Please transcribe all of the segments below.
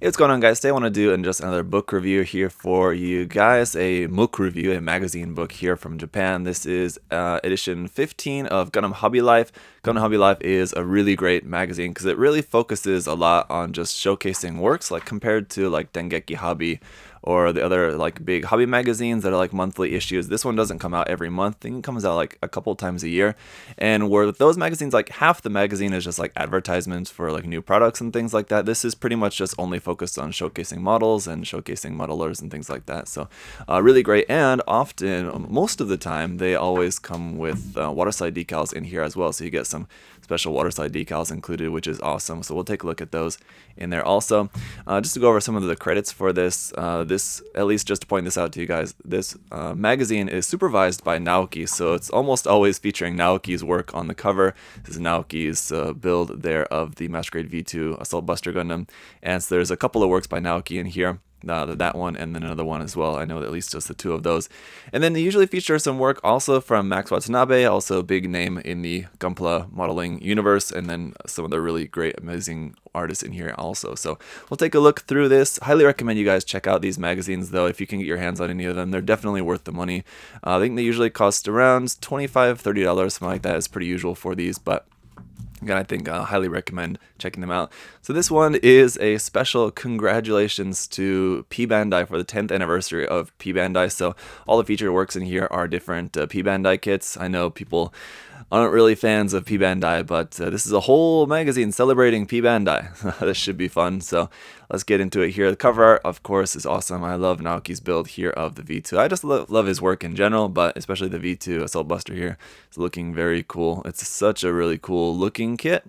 Hey, what's going on, guys? Today I want to do just another book review here for you guys. A Mook review, a magazine book here from Japan. This is edition 15 of Gundam Hobby Life. Gundam Hobby Life is a really great magazine because it really focuses a lot on just showcasing works, like compared to like Dengeki Hobby or the other like big hobby magazines that are like monthly issues. This one doesn't come out every month. I think it comes out like a couple times a year. And where with those magazines, like half the magazine is just like advertisements for like new products and things like that. This is pretty much just only focused on showcasing models and showcasing modelers and things like that. So really great. And often, most of the time, they always come with waterside decals in here as well. So you get some special waterside decals included, which is awesome. So we'll take a look at those in there also. Just to go over some of the credits for this, at least just to point this out to you guys, this magazine is supervised by Naoki, so it's almost always featuring Naoki's work on the cover. This is Naoki's build there of the Master Grade V2 Assault Buster Gundam, and so there's a couple of works by Naoki in here. That one and then another one as well. I know at least just the two of those. And then they usually feature some work also from Max Watanabe, also a big name in the Gunpla modeling universe, and then some of the really great, amazing artists in here also. So we'll take a look through this. Highly recommend you guys check out these magazines, though, if you can get your hands on any of them. They're definitely worth the money. I think they usually cost around $25, $30, something like that is pretty usual for these, but again, I think I highly recommend checking them out. So this one is a special congratulations to P Bandai for the 10th anniversary of P Bandai. So all the featured works in here are different P Bandai kits. I know people aren't really fans of P Bandai, but this is a whole magazine celebrating P Bandai. This should be fun. So let's get into it here. The cover art, of course, is awesome. I love Naoki's build here of the V2. I just love his work in general, but especially the V2 Assault Buster here is looking very cool. It's such a really cool looking kit.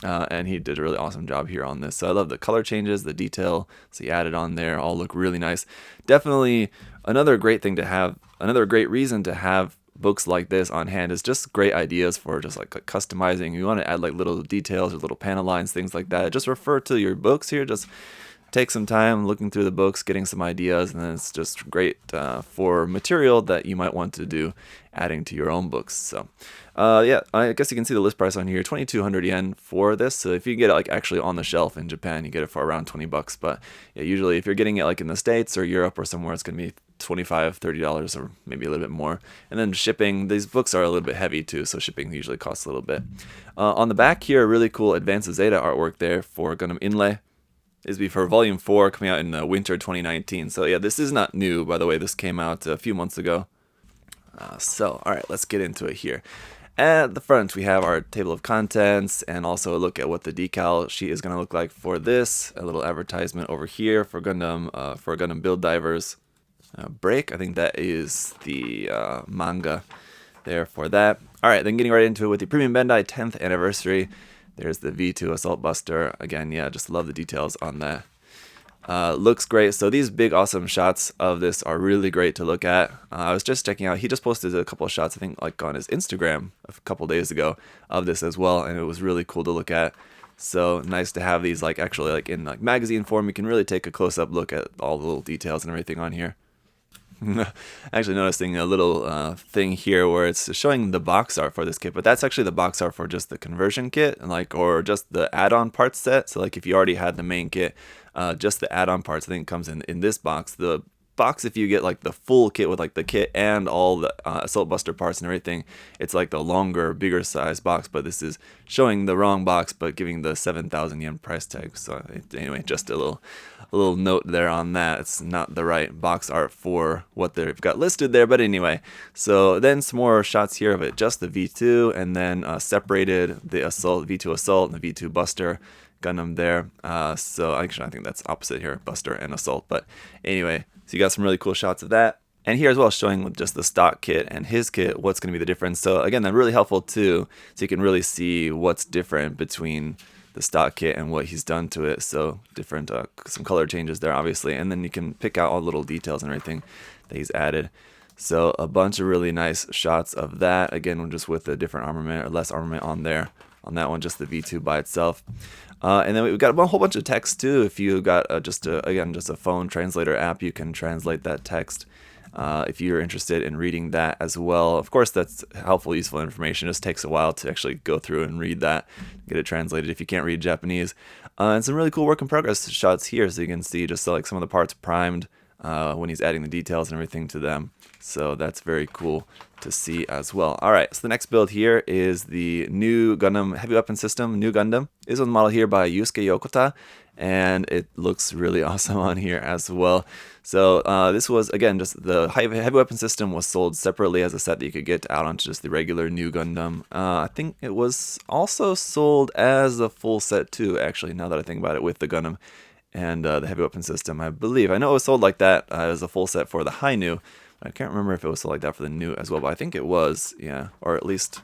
And he did a really awesome job here on this. So I love the color changes, the detail he added on there, all look really nice. Definitely another great thing to have, another great reason to have books like this on hand is just great ideas for just like customizing. You want to add like little details or little panel lines, things like that. Just refer to your books here. Just take some time looking through the books, getting some ideas, and then it's just great for material that you might want to do adding to your own books. So yeah, I guess you can see the list price on here, 2,200 yen for this. So if you get it like actually on the shelf in Japan, you get it for around $20. But yeah, usually if you're getting it like in the States or Europe or somewhere, it's going to be $25, $30 or maybe a little bit more. And then shipping, these books are a little bit heavy too, so shipping usually costs a little bit. On the back here, really cool Advanced Zeta artwork there for Gundam Inlay. Is for Volume 4 coming out in winter 2019. So yeah, this is not new, by the way. This came out a few months ago. So alright, let's get into it here. At the front, we have our table of contents and also a look at what the decal sheet is going to look like for this. A little advertisement over here for Gundam Build Divers Break. I think that is the manga there for that. Alright, then getting right into it with the Premium Bandai 10th anniversary. There's the V2 Assault Buster. Again, yeah, just love the details on that. Looks great. So these big awesome shots of this are really great to look at. I was just checking out, he just posted a couple of shots, I think like on his Instagram a couple days ago of this as well, and it was really cool to look at. So nice to have these like actually like in like magazine form. You can really take a close-up look at all the little details and everything on here. Actually noticing a little thing here where it's showing the box art for this kit, but that's actually the box art for just the conversion kit, and like, or just the add-on parts set. So like if you already had the main kit, just the add-on parts I think comes in this box. The box, if you get like the full kit with like the kit and all the Assault Buster parts and everything, it's like the longer, bigger size box, but this is showing the wrong box but giving the 7,000 yen price tag. So anyway, just a little note there on that. It's not the right box art for what they've got listed there, but anyway. So then some more shots here of it, just the V2, and then separated the Assault, V2 Assault and the V2 Buster Gundam there. So actually I think that's opposite here, Buster and Assault, but anyway. So you got some really cool shots of that. And here as well, showing with just the stock kit and his kit, what's going to be the difference. So again, that's really helpful too, so you can really see what's different between the stock kit and what he's done to it. So different, some color changes there, obviously. And then you can pick out all the little details and everything that he's added. So a bunch of really nice shots of that. Again, just with a different armament or less armament on there. On that one, just the V2 by itself. And then we've got a whole bunch of text too. If you got just a phone translator app, you can translate that text if you're interested in reading that as well. Of course, that's helpful, useful information. It just takes a while to actually go through and read that, get it translated if you can't read Japanese. And some really cool work in progress shots here, so you can see just like some of the parts primed when he's adding the details and everything to them. So that's very cool to see as well. Alright, so the next build here is the new Gundam Heavy Weapon System, New Gundam. This was modeled here by Yusuke Yokota, and it looks really awesome on here as well. So this was, again, just the Heavy Weapon System was sold separately as a set that you could get out onto just the regular New Gundam. I think it was also sold as a full set too, actually, now that I think about it, with the Gundam and the Heavy Weapon System, I believe. I know it was sold like that as a full set for the High New. I can't remember if it was sold like that for the New as well, but I think it was, yeah, or at least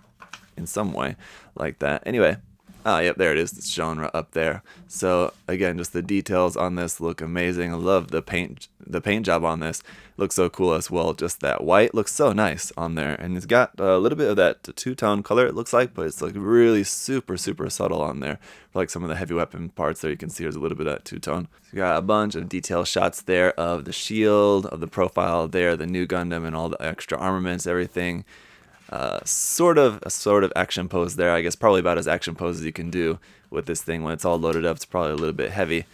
in some way like that. Anyway, yep, there it is. It's shown right up there. So again, just the details on this look amazing. I love the paint job on this. Looks so cool as well. Just that white looks so nice on there, and it's got a little bit of that two-tone color, it looks like, but it's like really super subtle on there. For like some of the heavy weapon parts there, you can see there's a little bit of that two-tone. So you got a bunch of detail shots there of the shield, of the profile there, the new Gundam, and all the extra armaments, everything. Sort of action pose there, I guess, probably about as action pose as you can do with this thing. When it's all loaded up, it's probably a little bit heavy.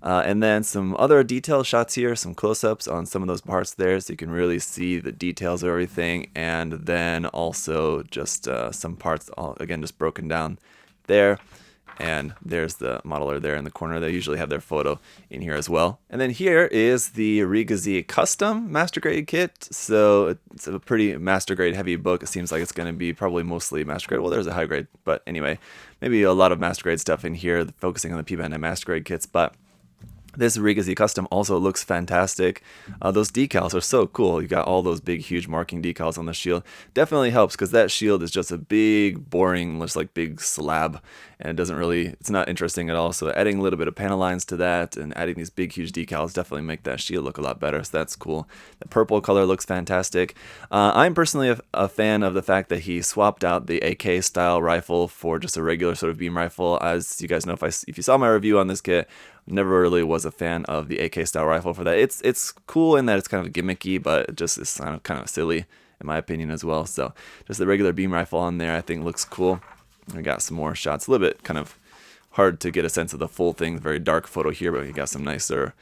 And then some other detail shots here, some close-ups on some of those parts there, so you can really see the details of everything. And then also just some parts, again, just broken down there. And there's the modeler there in the corner. They usually have their photo in here as well. And then here is the Rigazi Custom Master Grade kit. So it's a pretty Master Grade heavy book. It seems like it's going to be probably mostly Master Grade. Well, there's a high grade, but anyway, maybe a lot of Master Grade stuff in here, focusing on the P-Bandai Master Grade kits. But this Rigazi Custom also looks fantastic. Those decals are so cool. You got all those big, huge marking decals on the shield. Definitely helps, because that shield is just a big, boring, just like big slab, and it doesn't really, it's not interesting at all. So adding a little bit of panel lines to that and adding these big, huge decals definitely make that shield look a lot better. So that's cool. The purple color looks fantastic. I'm personally a fan of the fact that he swapped out the AK style rifle for just a regular sort of beam rifle. As you guys know, if you saw my review on this kit, never really was a fan of the AK style rifle for that. It's cool in that it's kind of gimmicky, but it just is kind of silly in my opinion as well. So just the regular beam rifle on there I think looks cool. I got some more shots, a little bit kind of hard to get a sense of the full thing, very dark photo here, but we got some nicer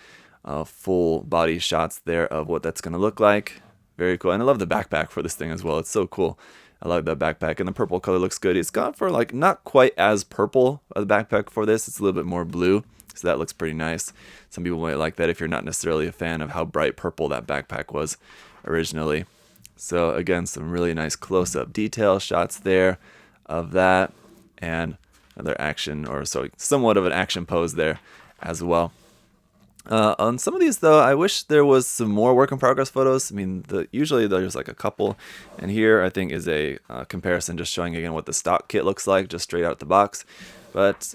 full body shots there of what that's going to look like. Very cool. And I love the backpack for this thing as well. It's so cool. I love that backpack, and the purple color looks good. It's gone for like not quite as purple of the backpack for this. It's a little bit more blue. So that looks pretty nice. Some people might like that if you're not necessarily a fan of how bright purple that backpack was originally. So again, some really nice close-up detail shots there of that, and another action, or sorry, somewhat of an action pose there as well. On some of these though, I wish there was some more work in progress photos. I mean, usually there's like a couple, and here I think is a comparison just showing again what the stock kit looks like just straight out the box. But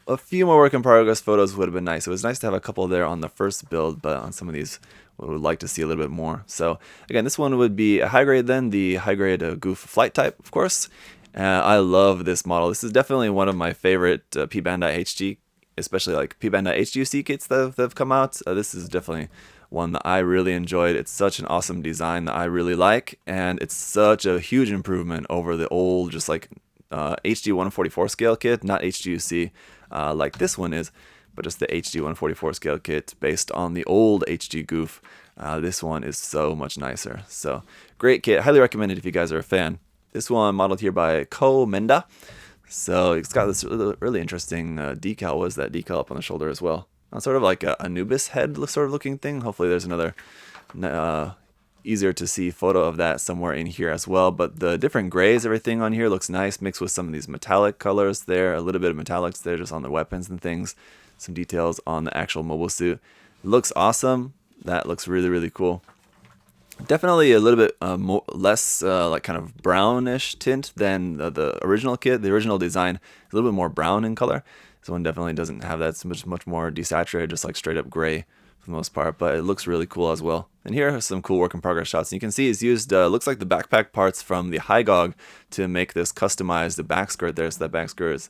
a few more work in progress photos would have been nice. It was nice to have a couple there on the first build, but on some of these we would like to see a little bit more. So again, this one would be a high grade then, the high grade Gouf flight type, of course. I love this model. This is definitely one of my favorite P-Bandai HG, especially like P-Bandai HWC kits that have come out. This is definitely one that I really enjoyed. It's such an awesome design that I really like, and it's such a huge improvement over the old just like HD 144 scale kit, not HGUC like this one is, but just the HD 144 scale kit based on the old HG Gouf. This one is so much nicer. So great kit, highly recommended if you guys are a fan. This one modeled here by Ko Menda. So it's got this really interesting decal. What is that decal up on the shoulder as well? Sort of like a Anubis head sort of looking thing. Hopefully there's another easier to see photo of that somewhere in here as well. But the different grays, everything on here looks nice, mixed with some of these metallic colors there, a little bit of metallics there just on the weapons and things. Some details on the actual mobile suit. It looks awesome. That looks really cool. Definitely a little bit less like kind of brownish tint than the original kit. The original design is a little bit more brown in color. This one definitely doesn't have that. It's much more desaturated, just like straight up gray for the most part, but it looks really cool as well. And here are some cool work in progress shots. And you can see it's used, looks like the backpack parts from the Hygog to make this customized back skirt there. So that back skirt is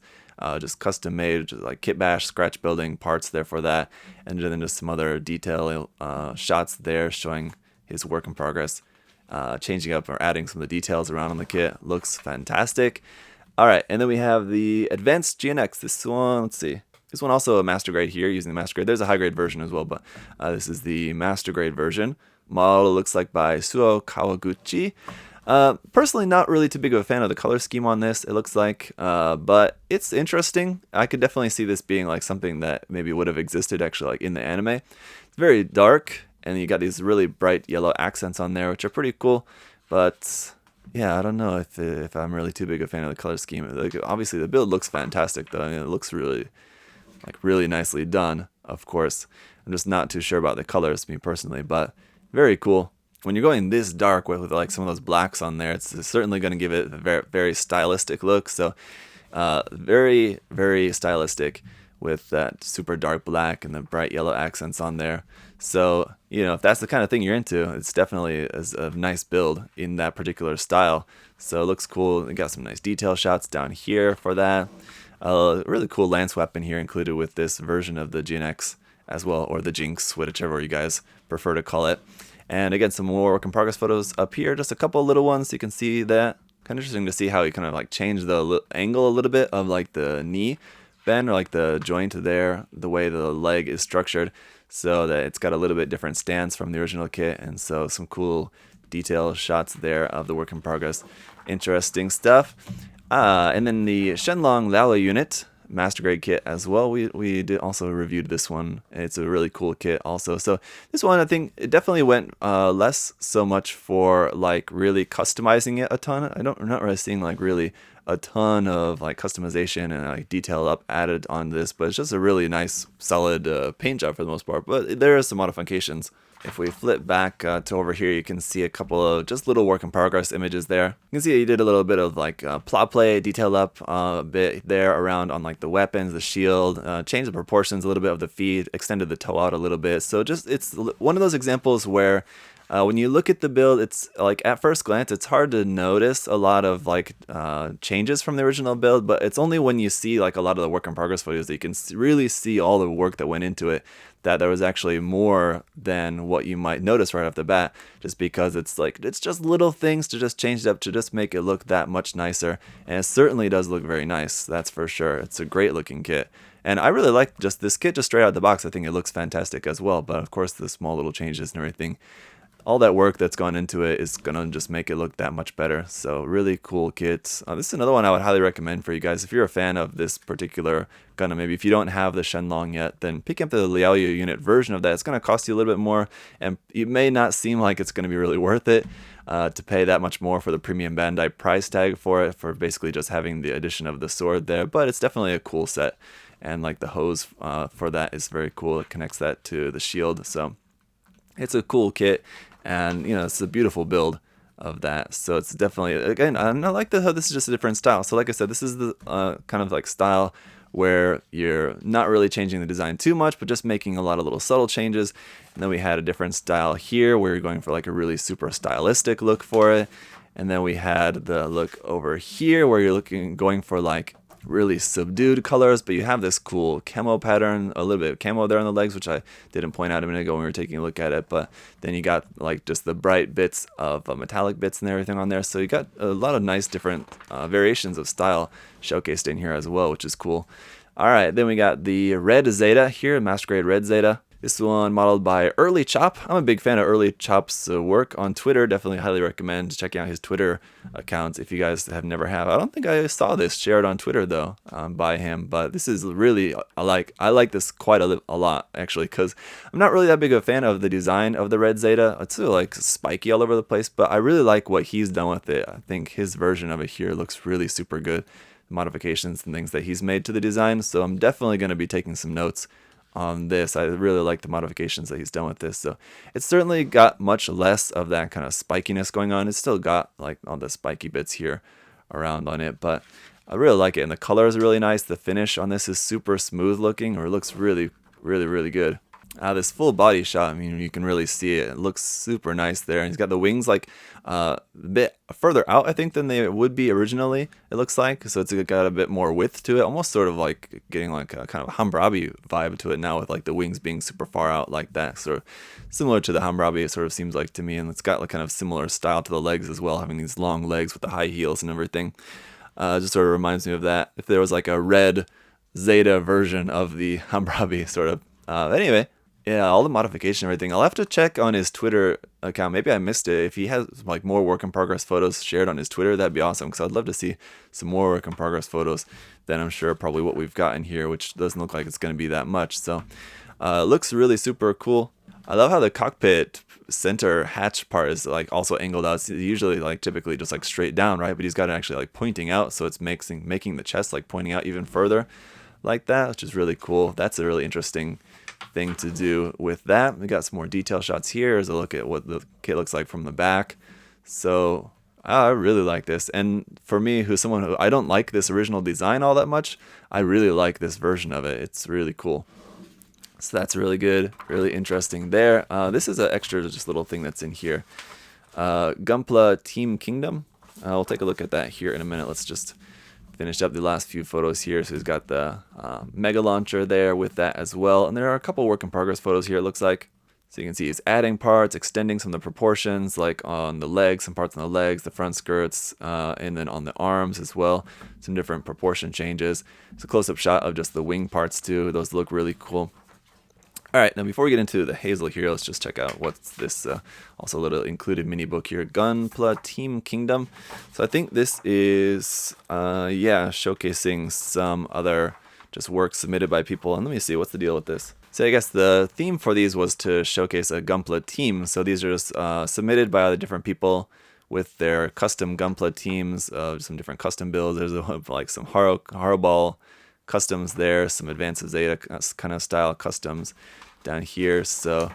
just custom made, just like kit bash, scratch building parts there for that. And then just some other detail shots there showing his work in progress, changing up or adding some of the details around on the kit. Looks fantastic. All right, and then we have the Advanced GNX. This one, let's see. This one also a master grade here, using the master grade. There's a high grade version as well, but this is the master grade version. Model looks like by Suo Kawaguchi. Personally, not really too big of a fan of the color scheme on this, it looks like, but it's interesting. I could definitely see this being like something that maybe would have existed actually like in the anime. It's very dark, and you got these really bright yellow accents on there, which are pretty cool, but yeah, I don't know if I'm really too big a fan of the color scheme. Like, obviously, the build looks fantastic, though. I mean, it looks really nicely done, of course. I'm just not too sure about the colors, me personally, but very cool. When you're going this dark with like some of those blacks on there, it's certainly going to give it a very, very stylistic look. So very, very stylistic with that super dark black and the bright yellow accents on there. So, you know, if that's the kind of thing you're into, it's definitely a nice build in that particular style. So it looks cool. We got some nice detail shots down here for that. Really cool lance weapon here included with this version of the GNX as well, or the Jinx, whichever you guys prefer to call it. And again, some more work in progress photos up here, just a couple of little ones so you can see that. Kind of interesting to see how he kind of like changed the angle a little bit of like the knee bend, or like the joint there, the way the leg is structured, so that it's got a little bit different stance from the original kit. And so some cool detail shots there of the work in progress. Interesting stuff. And then the Shenlong Lala unit, master grade kit as well. We did also reviewed this one. It's a really cool kit also. So this one, I think it definitely went less so much for like really customizing it a ton. I'm not really seeing like really a ton of like customization and like detail up added on this, but it's just a really nice solid paint job for the most part. But there are some modifications. If we flip back to over here, you can see a couple of just little work in progress images there. You can see he did a little bit of like plot play, detail up a bit there around on like the weapons, the shield, changed the proportions a little bit of the feet, extended the toe out a little bit. So just it's one of those examples where when you look at the build, it's like at first glance, it's hard to notice a lot of like changes from the original build, but it's only when you see like a lot of the work in progress photos that you can really see all the work that went into it, that there was actually more than what you might notice right off the bat, just because it's like, it's just little things to just change it up to just make it look that much nicer. And it certainly does look very nice, that's for sure. It's a great looking kit. And I really like just this kit just straight out of the box. I think it looks fantastic as well, but of course the small little changes and everything, all that work that's gone into it is going to just make it look that much better. So really cool kits. This is another one I would highly recommend for you guys. If you're a fan of this particular Gundam, maybe if you don't have the Shenlong yet, then pick up the Liaoyu unit version of that. It's going to cost you a little bit more, and it may not seem like it's going to be really worth it to pay that much more for the premium Bandai price tag for it, for basically just having the addition of the sword there. But it's definitely a cool set, and like the hose for that is very cool. It connects that to the shield, so it's a cool kit. And, you know, it's a beautiful build of that. So it's definitely, again, I like how this is just a different style. So like I said, this is the kind of like style where you're not really changing the design too much, but just making a lot of little subtle changes. And then we had a different style here where you're going for like a really super stylistic look for it. And then we had the look over here where you're going for like really subdued colors, but you have this cool camo pattern, a little bit of camo there on the legs, which I didn't point out a minute ago when we were taking a look at it. But then you got like just the bright bits of metallic bits and everything on there, so you got a lot of nice different variations of style showcased in here as well, which is cool. All right, then we got the Red Zeta here, master grade Red Zeta. This one modeled by Early Chop. I'm a big fan of Early Chop's work on Twitter. Definitely highly recommend checking out his Twitter account if you guys have never have. I don't think I saw this shared on Twitter though by him, but this is really, I like this quite a lot actually, because I'm not really that big of a fan of the design of the Red Zeta. It's sort of like spiky all over the place, but I really like what he's done with it. I think his version of it here looks really super good. Modifications and things that he's made to the design, so I'm definitely going to be taking some notes on this. I really like the modifications that he's done with this. So it's certainly got much less of that kind of spikiness going on. It's still got like all the spiky bits here around on it, but I really like it. And the color is really nice. The finish on this is super smooth looking, or it looks really, really, really good. This full body shot, I mean, you can really see it. It looks super nice there. And he's got the wings like a bit further out, I think, than they would be originally, it looks like. So it's got a bit more width to it, almost sort of like getting like a kind of Hammurabi vibe to it now, with like the wings being super far out like that. Sort of similar to the Hammurabi, it sort of seems like to me. And it's got like kind of similar style to the legs as well, having these long legs with the high heels and everything. Just sort of reminds me of that. If there was like a red Zeta version of the Hammurabi, sort of. Anyway, yeah, all the modification and everything. I'll have to check on his Twitter account. Maybe I missed it. If he has like more work in progress photos shared on his Twitter, that'd be awesome, because I'd love to see some more work in progress photos than I'm sure probably what we've got in here, which doesn't look like it's going to be that much. So looks really super cool. I love how the cockpit center hatch part is like also angled out. It's usually like typically just like straight down, right? But he's got it actually like pointing out, so it's making the chest like pointing out even further like that, which is really cool. That's a really interesting thing to do with that. We got some more detail shots here. Here's a look at what the kit looks like from the back. So I really like this, and for me, who's someone who I don't like this original design all that much, I really like this version of it. It's really cool. So that's really good, really interesting there. This is an extra just little thing that's in here. Gunpla Team Kingdom. We'll take a look at that here in a minute. Let's just finish up the last few photos here. So he's got the Mega Launcher there with that as well. And there are a couple work in progress photos here, it looks like. So you can see he's adding parts, extending some of the proportions, like on the legs, some parts on the legs, the front skirts, and then on the arms as well. Some different proportion changes. It's a close-up shot of just the wing parts too. Those look really cool. All right, now before we get into the Hazel here, let's just check out what's this also a little included mini book here, Gunpla Team Kingdom. So I think this is, showcasing some other just work submitted by people. And let me see, what's the deal with this? So I guess the theme for these was to showcase a Gunpla team. So these are just submitted by other different people with their custom Gunpla teams, some different custom builds. There's like some Horror customs there, some Advanced Zeta kind of style customs down here. So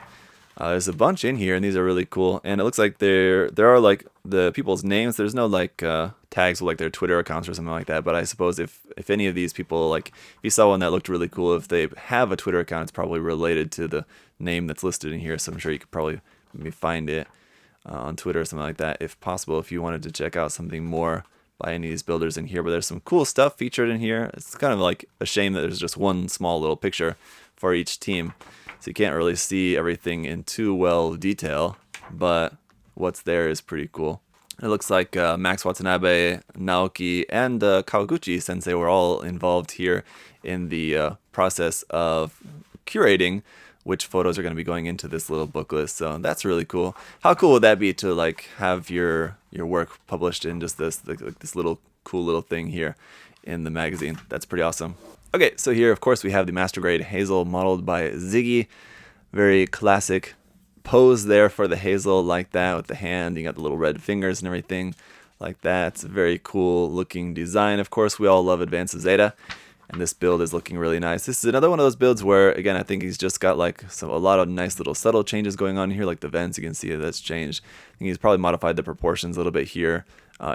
there's a bunch in here, and these are really cool. And it looks like there are like the people's names. There's no like tags with like their Twitter accounts or something like that. But I suppose if any of these people, like if you saw one that looked really cool, if they have a Twitter account, it's probably related to the name that's listed in here. So I'm sure you could probably maybe find it on Twitter or something like that, if possible, if you wanted to check out something more by any of these builders in here. But there's some cool stuff featured in here. It's kind of like a shame that there's just one small little picture for each team, so you can't really see everything in too well detail, but what's there is pretty cool. It looks like Max Watanabe, Naoki, and Kawaguchi sensei were all involved here in the process of curating which photos are going to be going into this little booklet. So that's really cool. How cool would that be to like have your work published in just this little cool little thing here in the magazine? That's pretty awesome. Okay, so here of course we have the master grade Hazel modeled by Ziggy. Very classic pose there for the Hazel, like that with the hand. You got the little red fingers and everything like that. It's a very cool looking design. Of course, we all love Advanced Zeta, and this build is looking really nice. This is another one of those builds where, again, I think he's just got like a lot of nice little subtle changes going on here, like the vents. You can see that's changed. I think he's probably modified the proportions a little bit here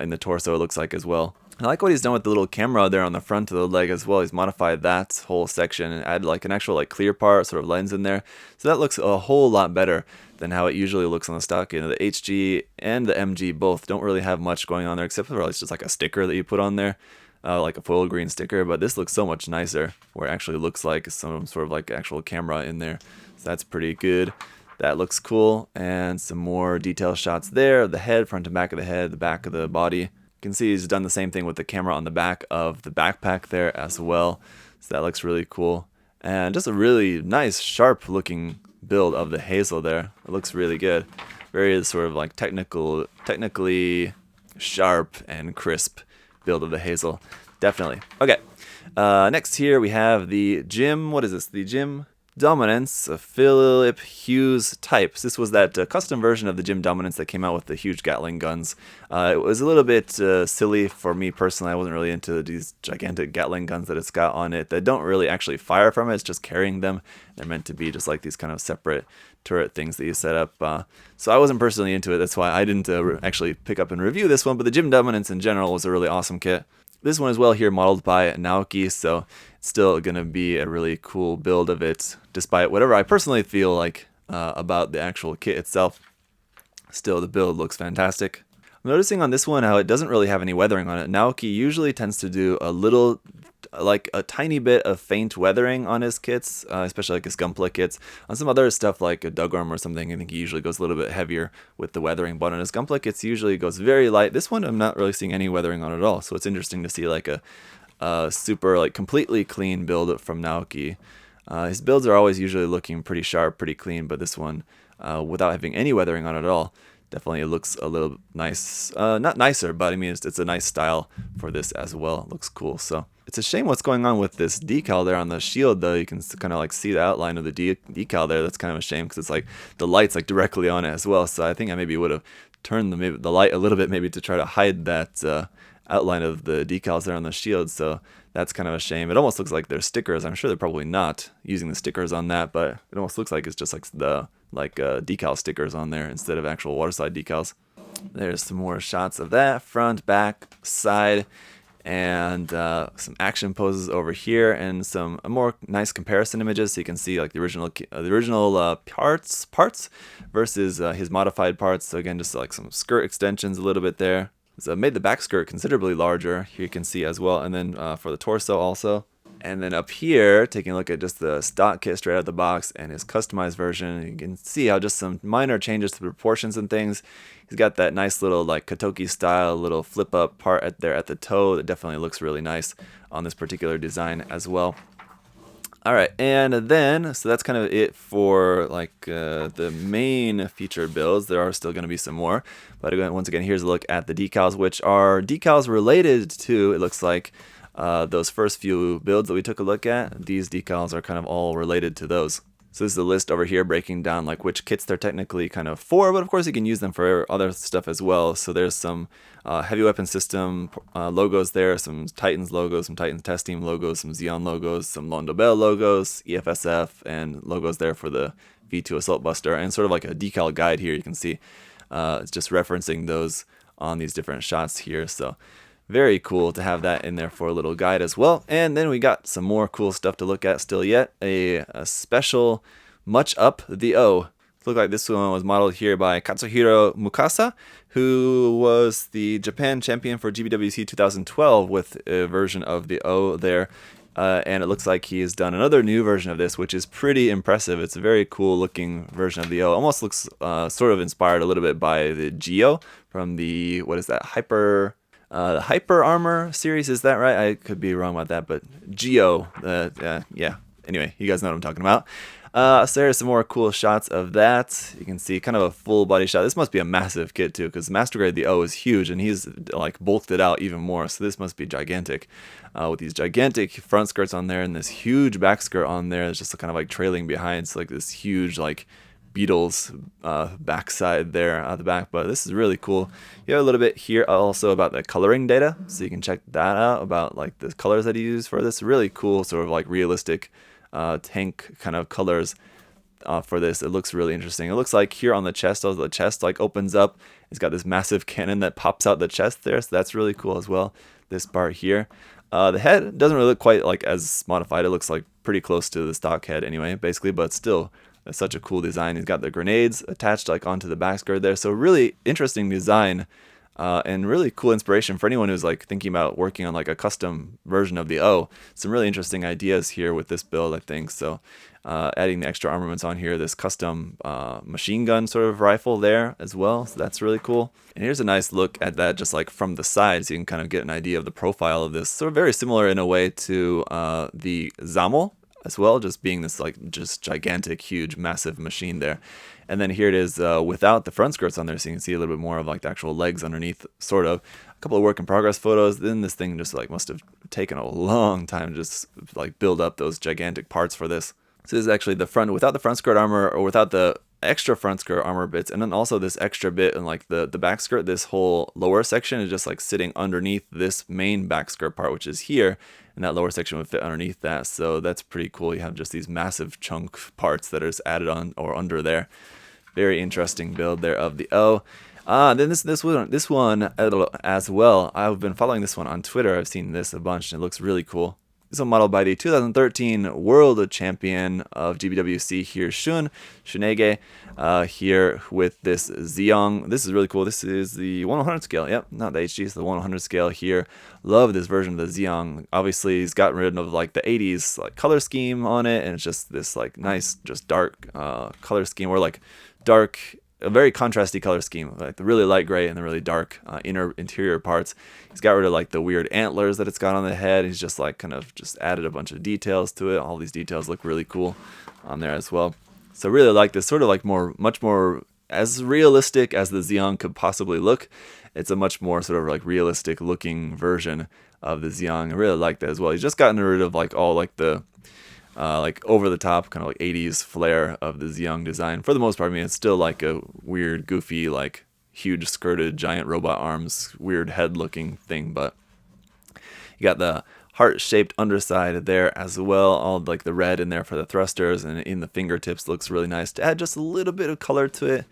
in the torso, it looks like, as well. I like what he's done with the little camera there on the front of the leg as well. He's modified that whole section and added like an actual like clear part, sort of lens in there. So that looks a whole lot better than how it usually looks on the stock. You know, the HG and the MG both don't really have much going on there, except for it's just like a sticker that you put on there, like a foil green sticker. But this looks so much nicer, where it actually looks like some sort of like actual camera in there. So that's pretty good. That looks cool. And some more detail shots there. The head, front and back of the head, the back of the body. You can see he's done the same thing with the camera on the back of the backpack there as well. So that looks really cool. And just a really nice, sharp looking build of the Hazel there. It looks really good. Very sort of like technically sharp and crisp build of the Hazel. Definitely. Okay. Next here we have the Jim. What is this? The Jim Dominance of Philip Hughes types. This was that custom version of the Jim Dominance that came out with the huge Gatling guns. It was a little bit silly for me personally. I wasn't really into these gigantic Gatling guns that it's got on it that don't really actually fire from it. It's just carrying them. They're meant to be just like these kind of separate turret things that you set up. So I wasn't personally into it. That's why I didn't actually pick up and review this one. But the Jim Dominance in general was a really awesome kit. This one as well here modeled by Naoki, so it's still going to be a really cool build of it, despite whatever I personally feel like about the actual kit itself. Still, the build looks fantastic. I'm noticing on this one how it doesn't really have any weathering on it. Naoki usually tends to do a little, like a tiny bit of faint weathering on his kits, especially like his Gunpla kits. On some other stuff like a Dugworm or something, I think he usually goes a little bit heavier with the weathering, but on his Gunpla kits usually goes very light. This one I'm not really seeing any weathering on at all, so it's interesting to see like a super like completely clean build from Naoki. His builds are always usually looking pretty sharp, pretty clean, but this one, without having any weathering on it at all, definitely it looks a little nice. Not nicer, but I mean it's a nice style for this as well. It looks cool. So it's a shame what's going on with this decal there on the shield, though. You can kind of like see the outline of the decal there. That's kind of a shame because it's like the light's like directly on it as well. So I think I maybe would have turned the light a little bit maybe to try to hide that outline of the decals there on the shield. So that's kind of a shame. It almost looks like they're stickers. I'm sure they're probably not using the stickers on that, but it almost looks like it's just like the decal stickers on there instead of actual waterside decals. There's some more shots of that, front, back, side, and some action poses over here, and some more nice comparison images, so you can see like the original parts versus his modified parts. So again, just like some skirt extensions a little bit there. So it made the back skirt considerably larger, here you can see as well, and then for the torso also. And then up here, taking a look at just the stock kit straight out of the box and his customized version, you can see how just some minor changes to the proportions and things. He's got that nice little like Katoki style little flip up part there at the toe that definitely looks really nice on this particular design as well. Alright, and then, so that's kind of it for like the main featured builds. There are still going to be some more, but again, once again, here's a look at the decals, which are decals related to, it looks like, those first few builds that we took a look at. These decals are kind of all related to those. So this is the list over here breaking down like which kits they're technically kind of for, but of course you can use them for other stuff as well. So there's some heavy weapon system logos there, some Titans logos, some Titans test team logos, some Zeong logos, some Londo Bell logos, EFSF, and logos there for the V2 Assault Buster, and sort of like a decal guide here. You can see it's just referencing those on these different shots here. So very cool to have that in there for a little guide as well. And then we got some more cool stuff to look at still yet. A special Much Up the O. Look like this one was modeled here by Katsuhiro Mukasa, who was the Japan champion for GBWC 2012 with a version of the O there. And it looks like he has done another new version of this, which is pretty impressive. It's a very cool looking version of the O. Almost looks sort of inspired a little bit by the Geo from the, what is that, the Hyper Armor series, is that right? I could be wrong about that, but Geo, yeah. Anyway, you guys know what I'm talking about. So there's some more cool shots of that. You can see kind of a full body shot. This must be a massive kit too, because Master Grade the O is huge, and he's like bulked it out even more. So this must be gigantic, with these gigantic front skirts on there and this huge back skirt on there. It's just kind of like trailing behind. It's like this huge like Beatles backside there at the back, but this is really cool. You have a little bit here also about the coloring data, so you can check that out about like the colors that he used for this. Really cool, sort of like realistic tank kind of colors for this. It looks really interesting. It looks like here on the chest, the chest like opens up. It's got this massive cannon that pops out the chest there, so that's really cool as well. This part here. The head doesn't really look quite like as modified. It looks like pretty close to the stock head anyway, basically, but still. That's such a cool design. He's got the grenades attached like onto the back skirt there. So really interesting design and really cool inspiration for anyone who's like thinking about working on like a custom version of the O. Some really interesting ideas here with this build, I think. So adding the extra armaments on here, this custom machine gun sort of rifle there as well. So that's really cool. And here's a nice look at that just like from the side, so you can kind of get an idea of the profile of this. Sort of very similar in a way to the Zamel as well, just being this like just gigantic, huge, massive machine there. And then here it is without the front skirts on there, so you can see a little bit more of like the actual legs underneath, sort of. A couple of work in progress photos. Then this thing just like must have taken a long time to just like build up those gigantic parts for this. So this is actually the front without the front skirt armor, or without the extra front skirt armor bits, and then also this extra bit and like the back skirt. This whole lower section is just like sitting underneath this main back skirt part, which is here, and that lower section would fit underneath that. So that's pretty cool. You have just these massive chunk parts that are just added on or under there. Very interesting build there of the O. Then this one as well. I've been following this one on Twitter. I've seen this a bunch, and it looks really cool. This is modeled by the 2013 World Champion of GBWC here, Shunege, here with this Zeong. This is really cool. This is the 1/100 scale. Yep, not the HG, it's the 1/100 scale here. Love this version of the Zeong. Obviously, he's gotten rid of like the 80s like color scheme on it, and it's just this like nice, just dark color scheme, or like dark a very contrasty color scheme, like the really light gray and the really dark interior parts. He's got rid of like the weird antlers that it's got on the head. He's just like kind of just added a bunch of details to it. All these details look really cool on there as well. So really like this, sort of like much more as realistic as the Zeong could possibly look. It's a much more sort of like realistic looking version of the Zeong. I really like that as well. He's just gotten rid of like all like the like over the top kind of like 80s flair of the Zeong design. For the most part, I mean, it's still like a weird, goofy, like huge skirted giant robot arms, weird head looking thing, but you got the heart-shaped underside there as well, all like the red in there for the thrusters, and in the fingertips looks really nice to add just a little bit of color to it.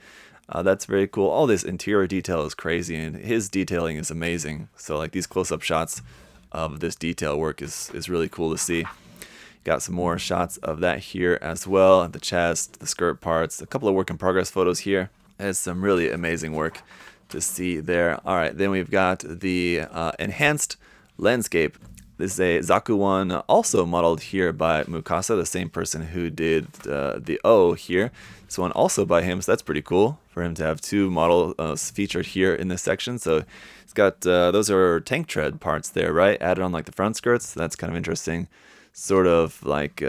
That's very cool. All this interior detail is crazy, and his detailing is amazing. So like these close-up shots of this detail work is really cool to see. Got some more shots of that here as well, the chest, the skirt parts, a couple of work in progress photos here. It's some really amazing work to see there. All right, then we've got the enhanced landscape. This is a Zaku one, also modeled here by Mukasa, the same person who did the O here. This one also by him, so that's pretty cool for him to have two models featured here in this section. So it's got, those are tank tread parts there, right? Added on like the front skirts. That's kind of interesting. Sort of like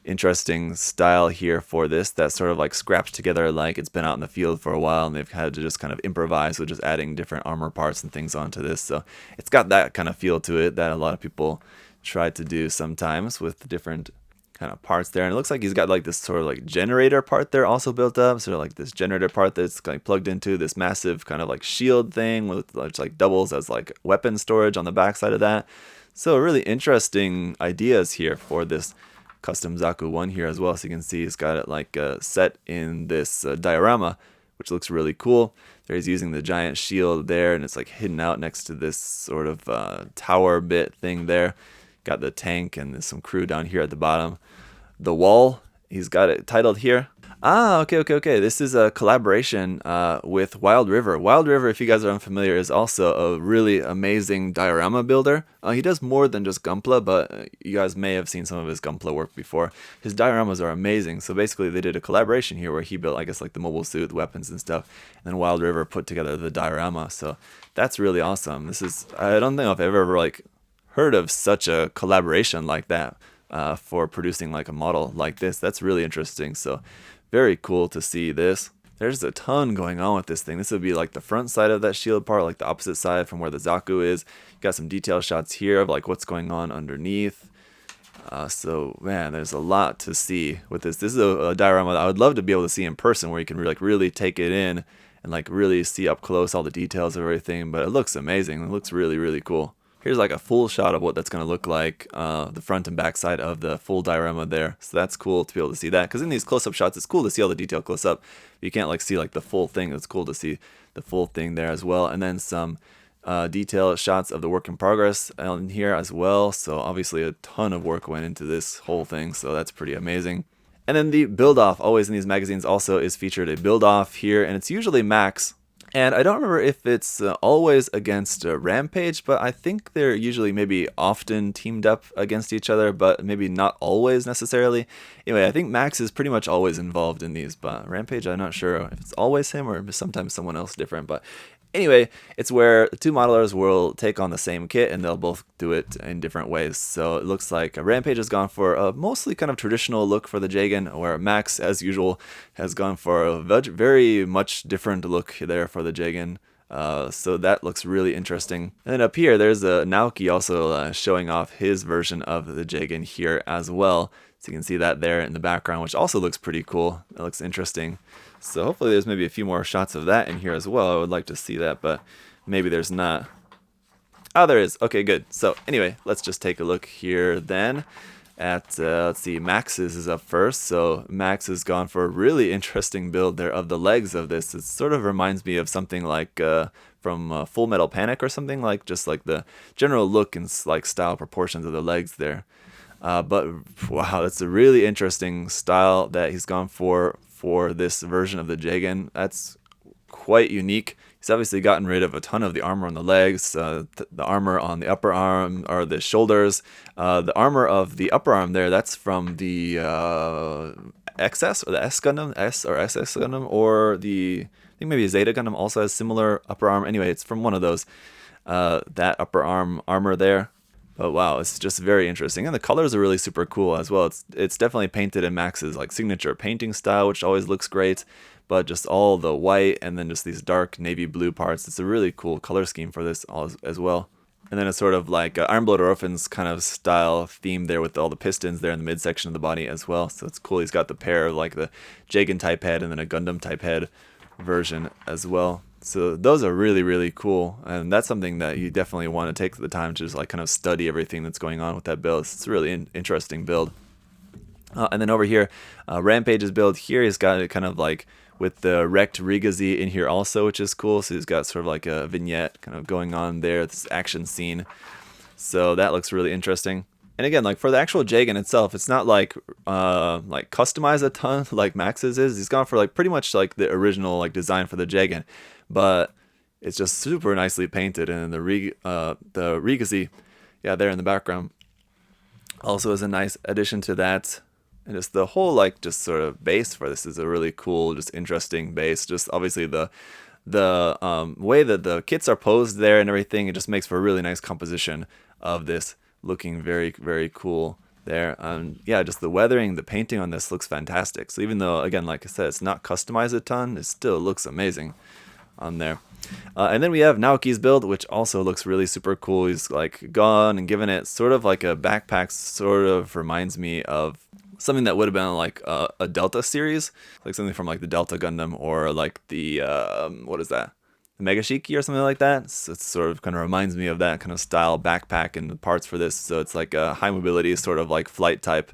interesting style here for this, that's sort of like scrapped together like it's been out in the field for a while and they've had to just kind of improvise with just adding different armor parts and things onto this. So it's got that kind of feel to it that a lot of people try to do sometimes with different kind of parts there. And it looks like he's got like this sort of like generator part there also built up, sort of like this generator part that's like plugged into this massive kind of like shield thing with like doubles as like weapon storage on the backside of that. So really interesting ideas here for this custom Zaku one here as well. So you can see he's got it like set in this diorama, which looks really cool. There he's using the giant shield there, and it's like hidden out next to this sort of tower bit thing there. Got the tank and there's some crew down here at the bottom. The wall, he's got it titled here. Okay. This is a collaboration with Wild River. Wild River, if you guys are unfamiliar, is also a really amazing diorama builder. He does more than just Gunpla, but you guys may have seen some of his Gunpla work before. His dioramas are amazing. So basically they did a collaboration here where he built, I guess, like the mobile suit, the weapons and stuff, and then Wild River put together the diorama. So that's really awesome. This is, I don't think I've ever like heard of such a collaboration like that for producing like a model like this. That's really interesting. So very cool to see this. There's a ton going on with this thing. This would be like the front side of that shield part, like the opposite side from where the Zaku is. Got some detail shots here of like what's going on underneath. So man, there's a lot to see with this. This is a diorama that I would love to be able to see in person, where you can really take it in and like really see up close all the details of everything. But it looks amazing. It looks really cool. Here's like a full shot of what that's going to look like, the front and back side of the full diorama there. So that's cool to be able to see that, because in these close-up shots, it's cool to see all the detail close up. You can't like see like the full thing. It's cool to see the full thing there as well. And then some detail shots of the work in progress in here as well. So obviously a ton of work went into this whole thing. So that's pretty amazing. And then the build-off, always in these magazines also, is featured a build-off here, and it's usually Max. And I don't remember if it's always against Rampage, but I think they're usually maybe often teamed up against each other, but maybe not always necessarily. Anyway, I think Max is pretty much always involved in these, but Rampage, I'm not sure if it's always him or sometimes someone else different. But anyway, it's where two modelers will take on the same kit and they'll both do it in different ways. So it looks like Rampage has gone for a mostly kind of traditional look for the Jegan, where Max, as usual, has gone for a very much different look there for the Jegan. So that looks really interesting. And then up here, there's Naoki also showing off his version of the Jegan here as well. So you can see that there in the background, which also looks pretty cool. It looks interesting. So hopefully there's maybe a few more shots of that in here as well. I would like to see that, but maybe there's not. Oh, there is. Okay, good. So anyway, let's just take a look here then at, let's see, Max's is up first. So Max has gone for a really interesting build there of the legs of this. It sort of reminds me of something like from Full Metal Panic or something, like just like the general look and like style proportions of the legs there. But wow, that's a really interesting style that he's gone for this version of the Jegan. That's quite unique. He's obviously gotten rid of a ton of the armor on the legs, the armor on the upper arm or the shoulders. The armor of the upper arm there, that's from the XS or the S Gundam, S or SS Gundam, or the, I think maybe Zeta Gundam also has similar upper arm. Anyway, it's from one of those, that upper arm armor there. But wow, it's just very interesting, and the colors are really super cool as well. It's definitely painted in Max's like signature painting style, which always looks great. But just all the white and then just these dark navy blue parts. It's a really cool color scheme for this as well. And then it's sort of like Iron Blood Orphans kind of style theme there with all the pistons there in the midsection of the body as well. So it's cool. He's got the pair of like the Jegan type head and then a Gundam type head version as well. So those are really, really cool. And that's something that you definitely want to take the time to just like kind of study everything that's going on with that build. It's a really interesting build. And then over here, Rampage's build here, he's got it kind of like with the wrecked Rigazi in here also, which is cool. So he's got sort of like a vignette kind of going on there, this action scene. So that looks really interesting. And again, like for the actual Jegan itself, it's not like customized a ton like Max's is. He's gone for like pretty much like the original like design for the Jegan, but it's just super nicely painted. And the Rigazi, yeah, there in the background, also is a nice addition to that. And just the whole like just sort of base for this is a really cool, just interesting base. Just obviously the way that the kits are posed there and everything, it just makes for a really nice composition of this, looking very, very cool there. Yeah, just the weathering, the painting on this looks fantastic. So even though, again, like I said, it's not customized a ton, it still looks amazing on there. And then we have Naoki's build, which also looks really super cool. He's like gone and given it sort of like a backpack, sort of reminds me of something that would have been like a Delta series, like something from like the Delta Gundam or like the, what is that? The Mega Shiki or something like that. So it sort of kind of reminds me of that kind of style backpack and the parts for this. So it's like a high mobility sort of like flight type,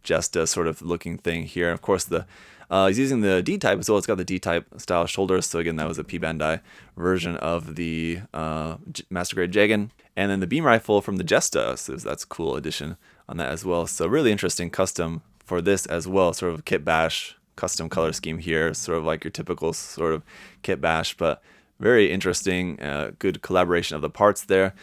just a sort of looking thing here. Of course, the he's using the D type as well. It's got the D type style shoulders. So again, that was a P Bandai version of the Master Grade Jegan. And then the beam rifle from the Jesta. So that's a cool addition on that as well. So really interesting custom for this as well. Sort of kit bash custom color scheme here. Sort of like your typical sort of kit bash, but very interesting, good collaboration of the parts there.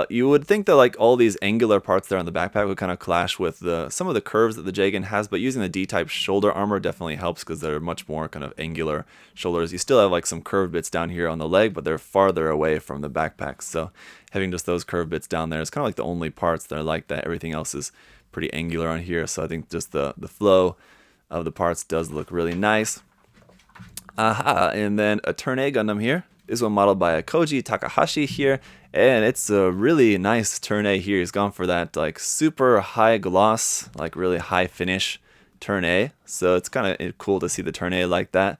You would think that like all these angular parts there on the backpack would kind of clash with some of the curves that the Jegan has, but using the D-type shoulder armor definitely helps because they're much more kind of angular shoulders. You still have like some curved bits down here on the leg, but they're farther away from the backpack. So having just those curved bits down there is kind of like the only parts that are like that. Everything else is pretty angular on here. So I think just the flow of the parts does look really nice. And then a Turn A Gundam here. This one modeled by Koji Takahashi here, and it's a really nice Turn A here. He's gone for that like super high gloss, like really high finish Turn A. So it's kind of cool to see the Turn A like that.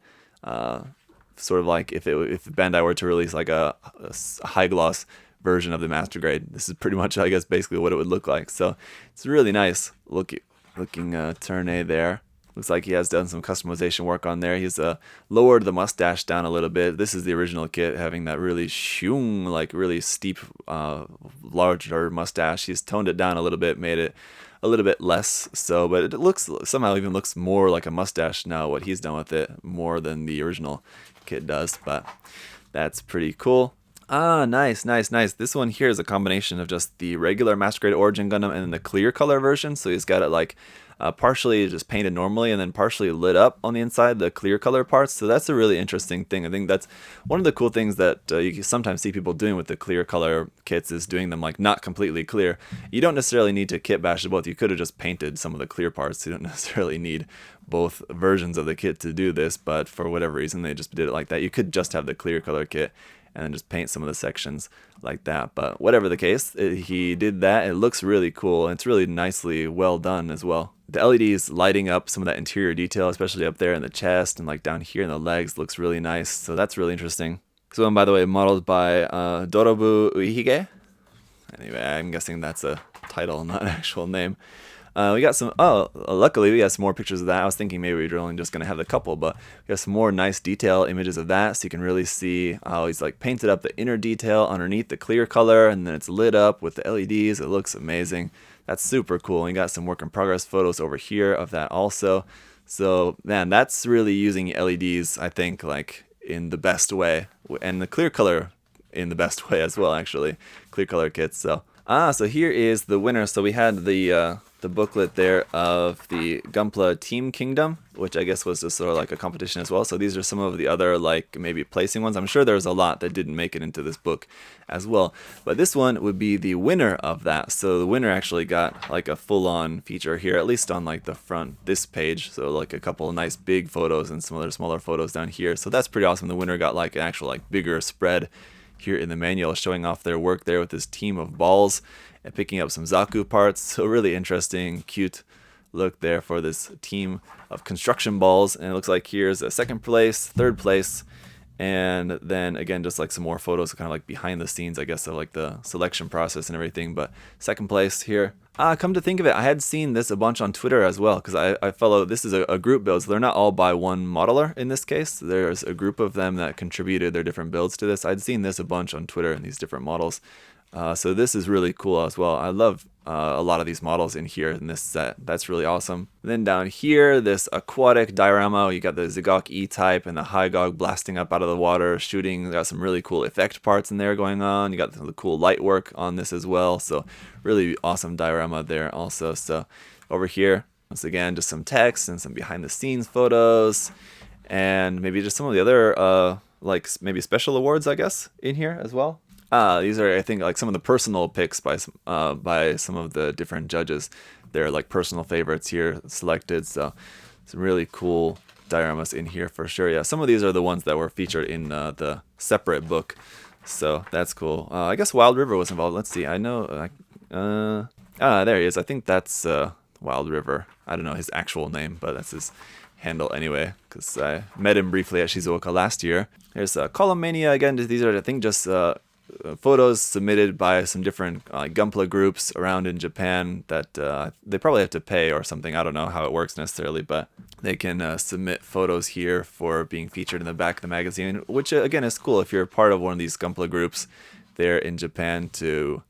Sort of like if Bandai were to release like a high gloss version of the Master Grade, this is pretty much, I guess, basically what it would look like. So it's really nice looking Turn A there. Looks like he has done some customization work on there. He's lowered the mustache down a little bit. This is the original kit, having that really shung, like really steep, larger mustache. He's toned it down a little bit, made it a little bit less so, but it looks somehow even looks more like a mustache now, what he's done with it, more than the original kit does. But that's pretty cool. Nice. This one here is a combination of just the regular Master Grade Origin Gundam and then the clear color version. So he's got it like partially just painted normally and then partially lit up on the inside, the clear color parts. So that's a really interesting thing. I think that's one of the cool things that you sometimes see people doing with the clear color kits, is doing them like not completely clear. You don't necessarily need to kit bash both. You could have just painted some of the clear parts. You don't necessarily need both versions of the kit to do this, but for whatever reason they just did it like that. You could just have the clear color kit and then just paint some of the sections like that. But whatever the case, he did that. It looks really cool, and it's really nicely well done as well. The LEDs lighting up some of that interior detail, especially up there in the chest and like down here in the legs, looks really nice. So that's really interesting. So one, by the way, modeled by Dorobu Uehige. Anyway, I'm guessing that's a title, not an actual name. We got some, luckily we got some more pictures of that. I was thinking maybe we were only just going to have a couple, but we got some more nice detail images of that, so you can really see how he's like painted up the inner detail underneath the clear color, and then it's lit up with the LEDs. It looks amazing. That's super cool. And you got some work in progress photos over here of that also. So man, that's really using LEDs, I think, like in the best way, and the clear color in the best way as well, actually. Clear color kits. So so here is the winner. So we had the the booklet there of the Gunpla Team Kingdom, which I guess was just sort of like a competition as well. So these are some of the other like maybe placing ones. I'm sure there's a lot that didn't make it into this book as well. But this one would be the winner of that. So the winner actually got like a full-on feature here, at least on like the front this page. So like a couple of nice big photos and some other smaller photos down here. So that's pretty awesome. The winner got like an actual like bigger spread here in the manual, showing off their work there with this team of balls and picking up some Zaku parts. So really interesting, cute look there for this team of construction balls. And it looks like here's a second place, third place, and then again just like some more photos kind of like behind the scenes, I guess, of like the selection process and everything. But second place here. Come to think of it, I had seen this a bunch on Twitter as well, because I follow, this is a group build, so they're not all by one modeler in this case. There's a group of them that contributed their different builds to this. I'd seen this a bunch on Twitter in these different models. So this is really cool as well. I love a lot of these models in here in this set. That's really awesome. And then down here, this aquatic diorama, you got the Zigok E-type and the Hygog blasting up out of the water, shooting. You got some really cool effect parts in there going on. You got the cool light work on this as well. So really awesome diorama there also. So over here, once again, just some text and some behind the scenes photos, and maybe just some of the other like maybe special awards, I guess, in here as well. These are, I think, like some of the personal picks by some of the different judges. They're like personal favorites here selected. So some really cool dioramas in here for sure. Yeah, some of these are the ones that were featured in the separate book. So that's cool. I guess Wild River was involved. Let's see. I know. There he is. I think that's Wild River. I don't know his actual name, but that's his handle anyway, because I met him briefly at Shizuoka last year. Here's Column Mania again. These are, I think, just photos submitted by some different Gunpla groups around in Japan that they probably have to pay or something. I don't know how it works necessarily, but they can submit photos here for being featured in the back of the magazine, which again is cool if you're part of one of these Gunpla groups there in Japan to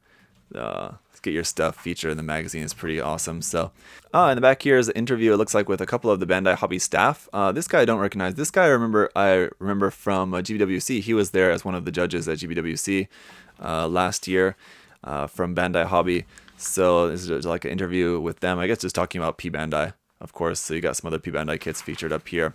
get your stuff featured in the magazine. Is pretty awesome. So in the back here is an interview, it looks like, with a couple of the Bandai Hobby staff. This guy I don't recognize. This guy I remember from GBWC. He was there as one of the judges at GBWC last year from Bandai Hobby. So this is like an interview with them, I guess, just talking about P Bandai, of course. So you got some other P Bandai kits featured up here,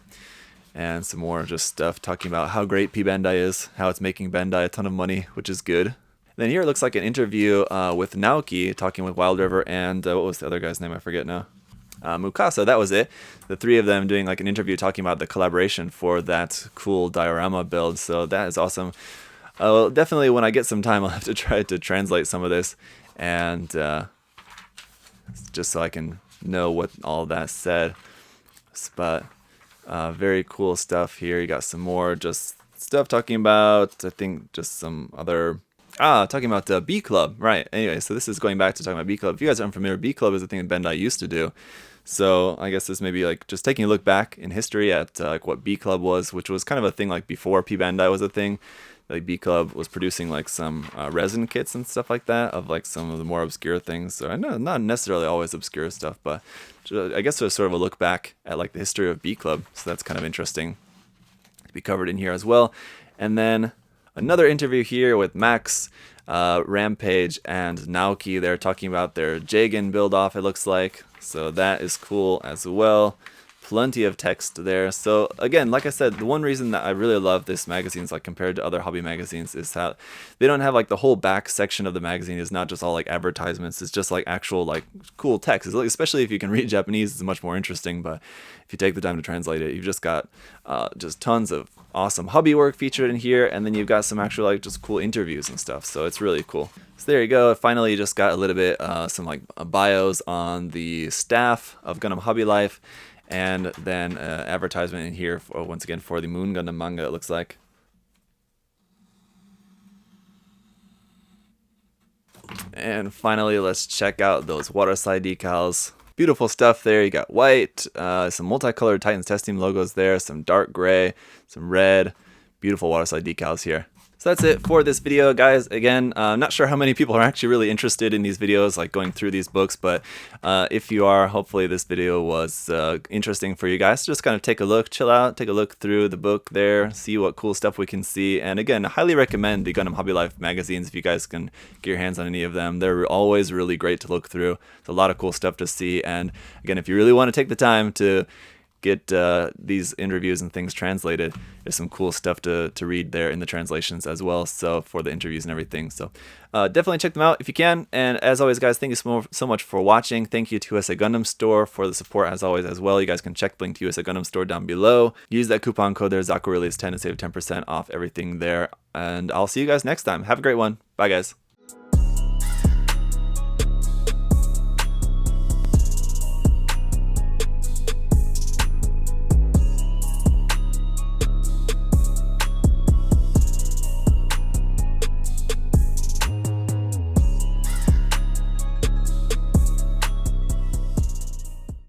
and some more just stuff talking about how great P Bandai is, how it's making Bandai a ton of money, which is good. Then here it looks like an interview with Naoki talking with Wild River and what was the other guy's name? I forget now. Mukasa, that was it. The three of them doing like an interview talking about the collaboration for that cool diorama build. So that is awesome. Definitely when I get some time, I'll have to try to translate some of this, and just so I can know what all that said. But very cool stuff here. You got some more just stuff talking about, I think, just some other... talking about B Club, right. Anyway, so this is going back to talking about B Club. If you guys are unfamiliar, B Club is a thing that Bandai used to do. So I guess this may be like just taking a look back in history at like what B Club was, which was kind of a thing like before P Bandai was a thing. Like B Club was producing like some resin kits and stuff like that of like some of the more obscure things. So I know not necessarily always obscure stuff, but I guess there's sort of a look back at like the history of B Club. So that's kind of interesting to be covered in here as well. And then another interview here with Max, Rampage, and Naoki. They're talking about their Jegan build-off, it looks like. So that is cool as well. Plenty of text there. So again, like I said, the one reason that I really love this magazine, like compared to other hobby magazines, is how they don't have like the whole back section of the magazine is not just all like advertisements. It's just like actual like cool text. It's like, especially if you can read Japanese, it's much more interesting. But if you take the time to translate it, you've just got just tons of awesome hobby work featured in here, and then you've got some actual like just cool interviews and stuff. So it's really cool. So there you go. Finally, you just got a little bit some like bios on the staff of Gundam Hobby Life. And then advertisement in here, for, once again, for the Moon Gundam manga, it looks like. And finally, let's check out those waterside decals. Beautiful stuff there. You got white, some multicolored Titans Test Team logos there, some dark gray, some red. Beautiful waterside decals here. So that's it for this video, guys. Again, I'm not sure how many people are actually really interested in these videos, like going through these books, but if you are, hopefully this video was interesting for you guys. Just kind of take a look, chill out, take a look through the book there, see what cool stuff we can see. And again, I highly recommend the Gundam Hobby Life magazines if you guys can get your hands on any of them. They're always really great to look through. There's a lot of cool stuff to see. And again, if you really want to take the time to get these interviews and things translated, there's some cool stuff to read there in the translations as well, so for the interviews and everything. So definitely check them out if you can. And as always, guys, thank you so much for watching. Thank you to USA Gundam Store for the support as always as well. You guys can check the link to USA Gundam Store down below. Use that coupon code there, ZakuAurelius10, to save 10% off everything there. And I'll see you guys next time. Have a great one. Bye, guys.